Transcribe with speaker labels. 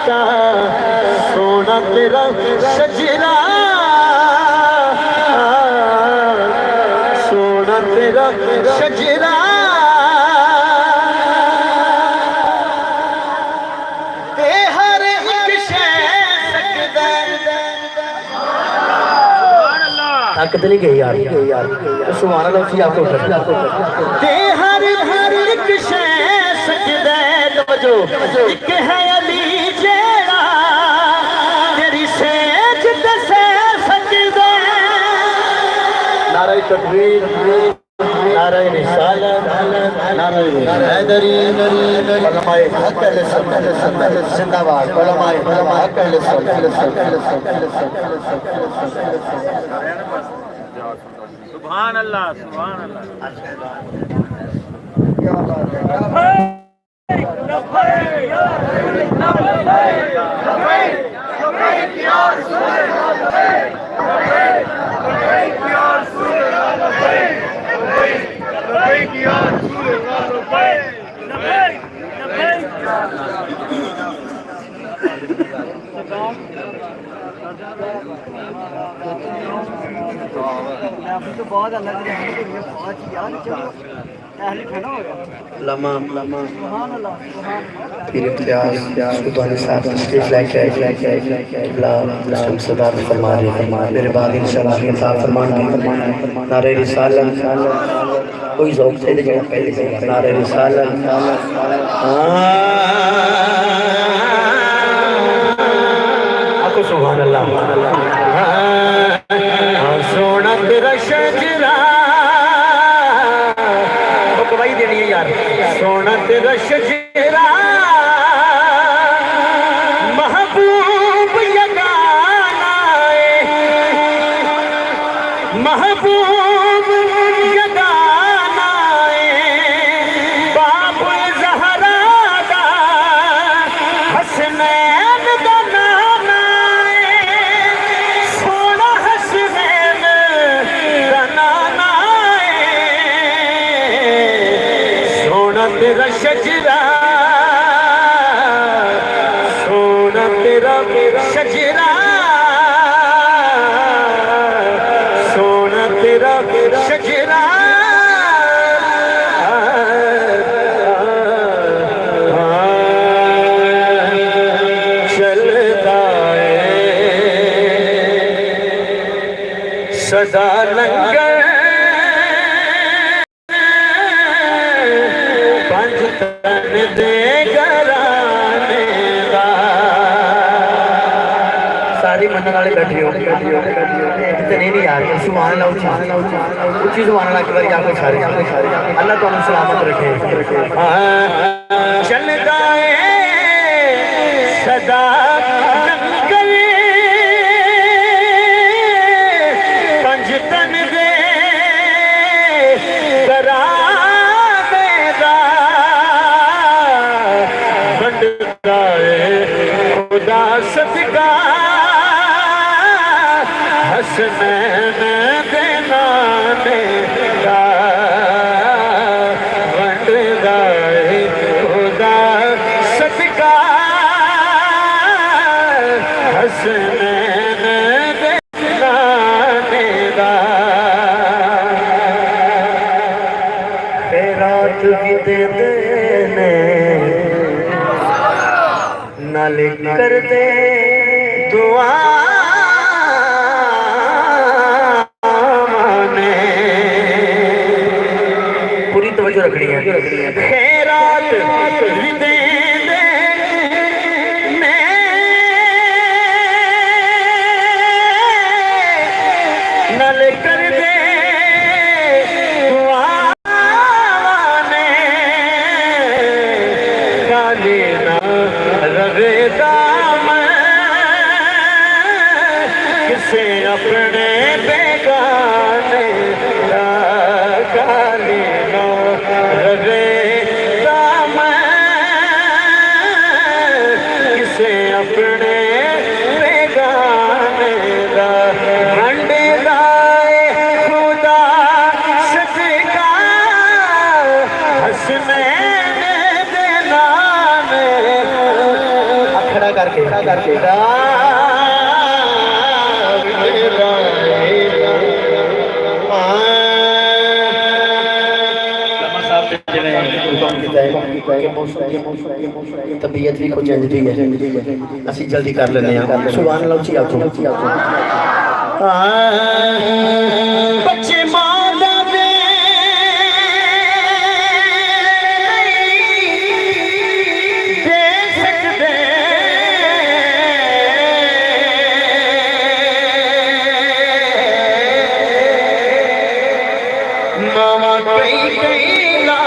Speaker 1: का सोना तेरा सजना, सोना तेरा सजना। ते हर एक शय सकदा ताकत नहीं गई यार, सुभान अल्लाह की आपको ते हर एक शय सकदा जो एक है अली जेड़ा तेरी सेज दसे सकदा। नारे तकबीर, नारे रिसालत, नारे हैदरी, उलमाए हक अहले सुन्नत जिंदाबाद, उलमाए हक अहले सुन्नत।
Speaker 2: सुभान अल्लाह, सुभान अल्लाह।
Speaker 1: क्या बात है।
Speaker 3: तो बहुत अलग
Speaker 1: लम्हा फिर इम्तियाज सुबह साथ स्टेज लाइक सरदार फरमा रहे मेरे बाद इंशाल्लाह खिताब फरमाना। नारे रिसालत कोई ज़ौक़ से जो पहले से नारे रिसालत। आपको सुभान अल्लाह। सोना तेरा शजरा गवाही देनी है यार। सोना तेरा शजरा महबूब यगाना महबूब यगाना बाप ज़हरा दा हसनैन दा नाना सोना हसनैन दा नाना सोना तेरा शजरा सोना तेरा शजरा सोना तेरा शजरा चलता है सदा लंगर दे घराने दा। सारी मनने वाले बैठे हो इतने नहीं यार। सुभान अल्लाह उच्ची सुभान अल्लाह की बारी आपको सारे अल्लाह तुम सलामत रखे। चलता है सदा लंगर पंज तन दे घराने दा खुदा सदका हसनैन दे नाने दा वंडदा खुदा सदका हसनैन दे नाने दा। खैरात भी दे देने नाले कर दे दुआ माने। पूरी तवज्जो रखनी है। खैरात भी दे देने नाले कर दे दुआ माने। गाली ना रवे दाम किसे अपने बेगाने गाली ना रवे दाम करके तबीयत भी कुछ इंज दी है, असी जल्दी कर लेने सुभान अल्लाह उची आखो बच्चे मां दा दे सकदे मामा कई कई ला